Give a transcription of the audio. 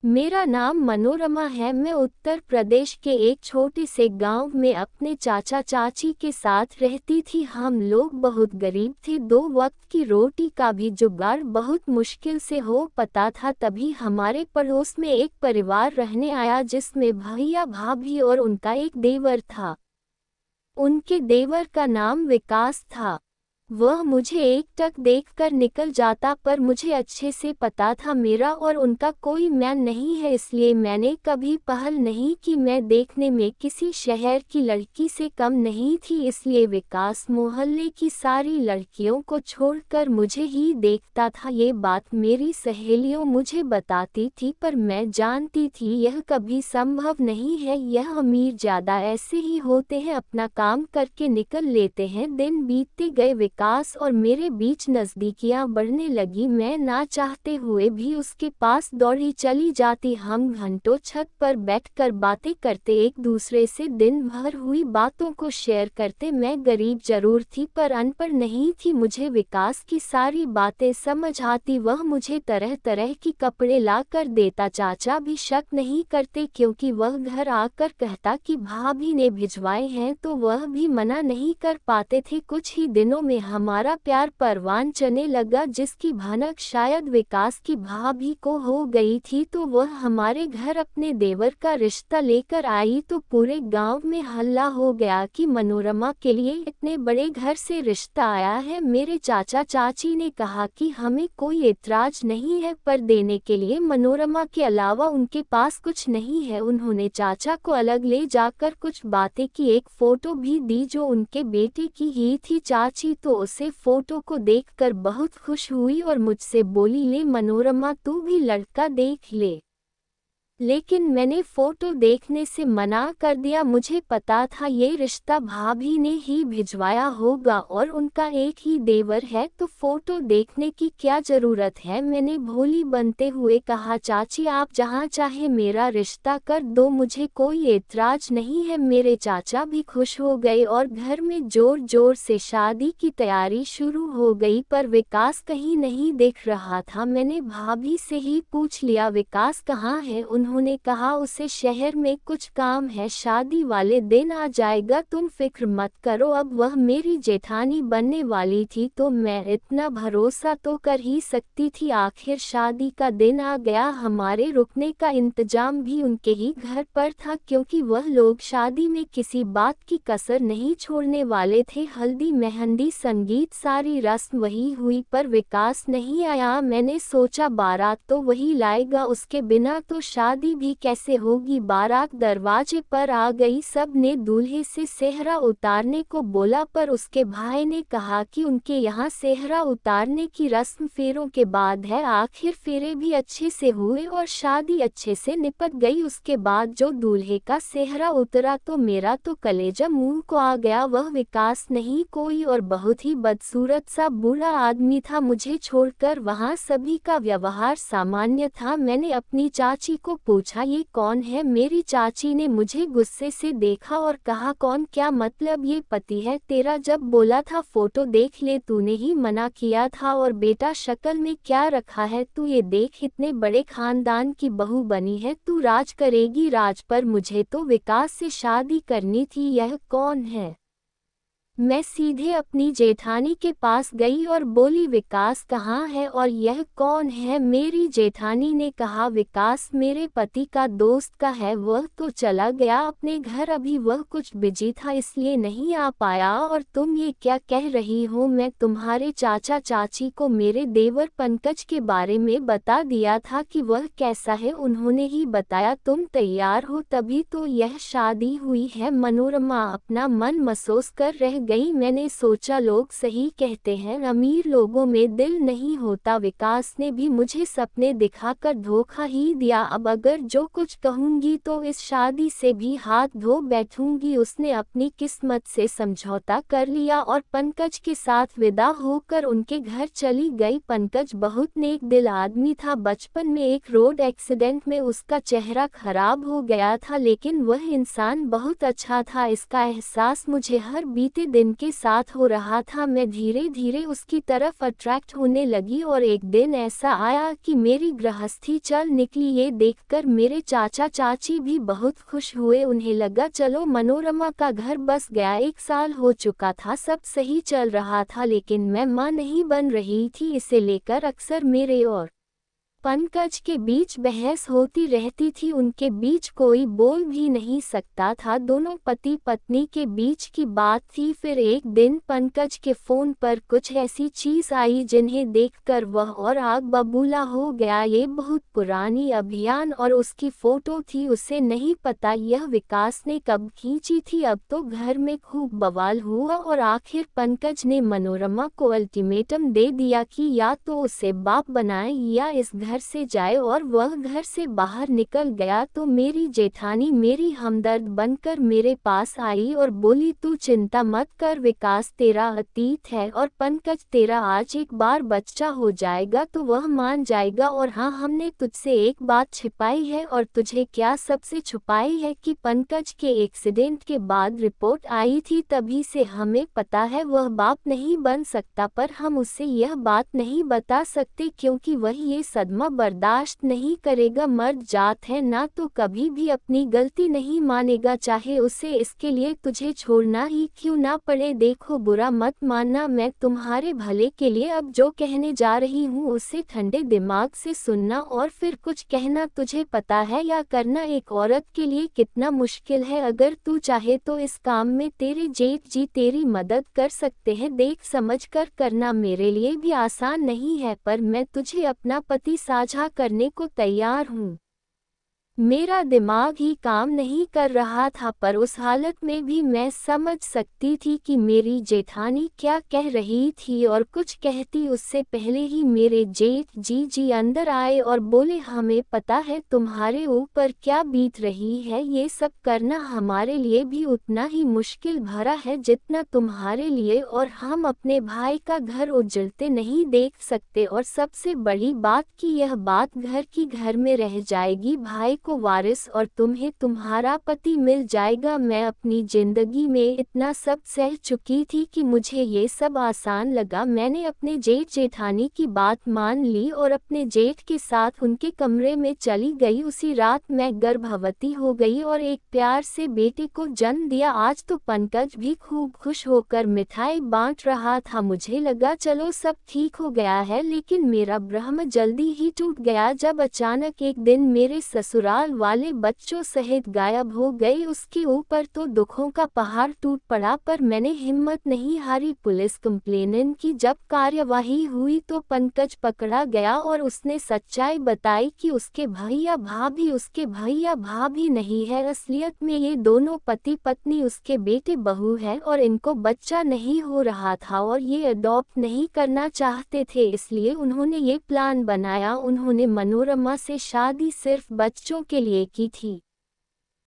मेरा नाम मनोरमा है। मैं उत्तर प्रदेश के एक छोटे से गांव में अपने चाचा चाची के साथ रहती थी। हम लोग बहुत गरीब थे, 2 वक्त की रोटी का भी जुगाड़ बहुत मुश्किल से हो पाता था। तभी हमारे पड़ोस में एक परिवार रहने आया जिसमें भैया भाभी और उनका एक देवर था। उनके देवर का नाम विकास था। वह मुझे एकटक देखकर निकल जाता, पर मुझे अच्छे से पता था मेरा और उनका कोई मैन नहीं है, इसलिए मैंने कभी पहल नहीं की। मैं देखने में किसी शहर की लड़की से कम नहीं थी, इसलिए विकास मोहल्ले की सारी लड़कियों को छोड़कर मुझे ही देखता था। ये बात मेरी सहेलियों मुझे बताती थी, पर मैं जानती थी यह कभी संभव नहीं है। यह अमीर ज़्यादा ऐसे ही होते हैं, अपना काम करके निकल लेते हैं। दिन बीतते गए, विकास और मेरे बीच नज़दीकियां बढ़ने लगी। मैं ना चाहते हुए भी उसके पास दौड़ी चली जाती। हम घंटों छत पर बैठकर बातें करते, एक दूसरे से दिन भर हुई बातों को शेयर करते। मैं गरीब जरूर थी पर अनपढ़ नहीं थी। मुझे विकास की सारी बातें समझ आती। वह मुझे तरह तरह की कपड़े ला कर देता। चाचा भी शक नहीं करते, क्योंकि वह घर आकर कहता कि भाभी ने भिजवाए हैं, तो वह भी मना नहीं कर पाते थे। कुछ ही दिनों में हमारा प्यार परवान चढ़ने लगा, जिसकी भनक शायद विकास की भाभी को हो गई थी। तो वह हमारे घर अपने देवर का रिश्ता लेकर आई, तो पूरे गांव में हल्ला हो गया कि मनोरमा के लिए इतने बड़े घर से रिश्ता आया है। मेरे चाचा चाची ने कहा कि हमें कोई एतराज नहीं है, पर देने के लिए मनोरमा के अलावा उनके पास कुछ नहीं है। उन्होंने चाचा को अलग ले जाकर कुछ बातें की, एक फोटो भी दी जो उनके बेटे की ही थी। चाची तो उसे फोटो को देखकर बहुत खुश हुई और मुझसे बोली, ले मनोरमा, तू भी लड़का देख ले। लेकिन मैंने फोटो देखने से मना कर दिया। मुझे पता था ये रिश्ता भाभी ने ही भिजवाया होगा और उनका एक ही देवर है, तो फोटो देखने की क्या जरूरत है। मैंने भोली बनते हुए कहा, चाची आप जहाँ चाहे मेरा रिश्ता कर दो, मुझे कोई एतराज नहीं है। मेरे चाचा भी खुश हो गए और घर में जोर जोर से शादी की तैयारी शुरू हो गई। पर विकास कहीं नहीं दिख रहा था। मैंने भाभी से ही पूछ लिया, विकास कहाँ है? उन्होंने कहा, उसे शहर में कुछ काम है, शादी वाले दिन आ जाएगा, तुम फिक्र मत करो। अब वह मेरी जेठानी बनने वाली थी, तो मैं इतना भरोसा तो कर ही सकती थी। आखिर शादी का दिन आ गया। हमारे रुकने का इंतजाम भी उनके ही घर पर था, क्योंकि वह लोग शादी में किसी बात की कसर नहीं छोड़ने वाले थे। हल्दी, मेहंदी, संगीत, सारी रस्म वही हुई, पर विकास नहीं आया। मैंने सोचा बारात तो वही लाएगा, उसके बिना तो शादी भी कैसे होगी। बारात दरवाजे पर आ गई। सब ने दूल्हे से सेहरा उतारने को बोला, पर उसके भाई ने कहा कि उनके यहाँ सेहरा उतारने की रस्म फेरों के बाद है। आखिर फेरे भी अच्छे से हुए और शादी अच्छे से निपट गई। उसके बाद जो दूल्हे का सेहरा उतरा, तो मेरा तो कलेजा मुंह को आ गया। वह विकास नहीं, कोई और बहुत ही बदसूरत सा बूढ़ा आदमी था। मुझे छोड़कर वहाँ सभी का व्यवहार सामान्य था। मैंने अपनी चाची को पूछा, ये कौन है? मेरी चाची ने मुझे गुस्से से देखा और कहा, कौन? क्या मतलब? ये पति है तेरा? जब बोला था फोटो देख ले, तूने ही मना किया था। और बेटा, शक्ल में क्या रखा है? तू ये देख, इतने बड़े खानदान की बहू बनी है, तू राज करेगी राज पर। मुझे तो विकास से शादी करनी थी। यह कौन है? मैं सीधे अपनी जेठानी के पास गई और बोली, विकास कहाँ है और यह कौन है? मेरी जेठानी ने कहा, विकास मेरे पति का दोस्त का है, वह तो चला गया अपने घर, अभी वह कुछ बिजी था इसलिए नहीं आ पाया। और तुम ये क्या कह रही हो? मैं तुम्हारे चाचा चाची को मेरे देवर पंकज के बारे में बता दिया था कि वह कैसा है, उन्होंने ही बताया तुम तैयार हो, तभी तो यह शादी हुई है। मनोरमा अपना मन महसूस कर रह गई। मैंने सोचा, लोग सही कहते हैं, अमीर लोगों में दिल नहीं होता। विकास ने भी मुझे सपने दिखाकर धोखा ही दिया। अब अगर जो कुछ कहूंगी तो इस शादी से भी हाथ धो बैठूंगी। उसने अपनी किस्मत से समझौता कर लिया और पंकज के साथ विदा होकर उनके घर चली गई। पंकज बहुत नेक दिल आदमी था। बचपन में एक रोड एक्सीडेंट में उसका चेहरा खराब हो गया था, लेकिन वह इंसान बहुत अच्छा था। इसका एहसास मुझे हर बीते दिन के साथ हो रहा था। मैं धीरे धीरे उसकी तरफ अट्रैक्ट होने लगी और एक दिन ऐसा आया कि मेरी गृहस्थी चल निकली। ये देखकर मेरे चाचा चाची भी बहुत खुश हुए। उन्हें लगा चलो मनोरमा का घर बस गया। 1 साल हो चुका था, सब सही चल रहा था, लेकिन मैं मां नहीं बन रही थी। इसे लेकर अक्सर मेरे और पंकज के बीच बहस होती रहती थी। उनके बीच कोई बोल भी नहीं सकता था। दोनों पति पत्नी के बीच की बात थी। फिर एक दिन पंकज के फोन पर कुछ ऐसी चीज आई जिन्हें देखकर वह और आग बबूला हो गया। ये बहुत पुरानी अभियान और उसकी फोटो थी। उसे नहीं पता यह विकास ने कब खींची थी। अब तो घर में खूब बवाल हुआ और आखिर पंकज ने मनोरमा को अल्टीमेटम दे दिया कि या तो उसे बाप बनाए या इस घर से जाए, और वह घर से बाहर निकल गया। तो मेरी जेठानी मेरी हमदर्द बनकर मेरे पास आई और बोली तू चिंता मत कर, विकास तेरा अतीत है और पंकज तेरा आज एक बार बच्चा हो जाएगा तो वह मान जाएगा। और हाँ, हमने तुझसे एक बात छिपाई है। और तुझे क्या सबसे छुपाई है कि पंकज के एक्सीडेंट के बाद रिपोर्ट आई थी, तभी से हमें पता है वह बाप नहीं बन सकता, पर हम उससे यह बात नहीं बता सकते क्योंकि वह ये सदमा बर्दाश्त नहीं करेगा। मर्द जात है ना, तो कभी भी अपनी गलती नहीं मानेगा, चाहे उसे इसके लिए तुझे छोड़ना ही क्यों ना पड़े। देखो बुरा मत मानना, मैं तुम्हारे भले के लिए अब जो कहने जा रही हूँ उसे ठंडे दिमाग से सुनना और फिर कुछ कहना। तुझे पता है या करना एक औरत के लिए कितना मुश्किल है। अगर तू चाहे तो इस काम में तेरे जेठ जी तेरी मदद कर सकते हैं। देख समझ कर करना मेरे लिए भी आसान नहीं है, पर मैं तुझे अपना पति साझा करने को तैयार हूँ। मेरा दिमाग ही काम नहीं कर रहा था, पर उस हालत में भी मैं समझ सकती थी कि मेरी जेठानी क्या कह रही थी। और कुछ कहती उससे पहले ही मेरे जेठ जी अंदर आए और बोले हमें पता है तुम्हारे ऊपर क्या बीत रही है। ये सब करना हमारे लिए भी उतना ही मुश्किल भरा है जितना तुम्हारे लिए, और हम अपने भाई का घर उजड़ते नहीं देख सकते। और सबसे बड़ी बात कि यह बात घर की घर में रह जाएगी, भाई को वारिस और तुम्हें तुम्हारा पति मिल जाएगा। मैं अपनी जिंदगी में इतना सब सह चुकी थी कि मुझे ये सब आसान लगा। मैंने अपने जेठ जेठानी की बात मान ली और अपने जेठ के साथ उनके कमरे में चली गई। उसी रात मैं गर्भवती हो गई और एक प्यार से बेटे को जन्म दिया। आज तो पंकज भी खूब खुश होकर मिठाई बांट रहा था। मुझे लगा चलो सब ठीक हो गया है, लेकिन मेरा भ्रम जल्दी ही टूट गया जब अचानक एक दिन मेरे ससुराल वाले बच्चों सहित गायब हो गए। उसके ऊपर तो दुखों का पहाड़ टूट पड़ा, पर मैंने हिम्मत नहीं हारी। पुलिस कंप्लेनेंट की जब कार्यवाही हुई तो पंकज पकड़ा गया और उसने सच्चाई बताई कि उसके भैया भाभी नहीं है, असलियत में ये दोनों पति पत्नी उसके बेटे बहू है और इनको बच्चा नहीं हो रहा था और ये अडॉप्ट नहीं करना चाहते थे, इसलिए उन्होंने ये प्लान बनाया। उन्होंने मनोरमा से शादी सिर्फ बच्चों के लिए की थी।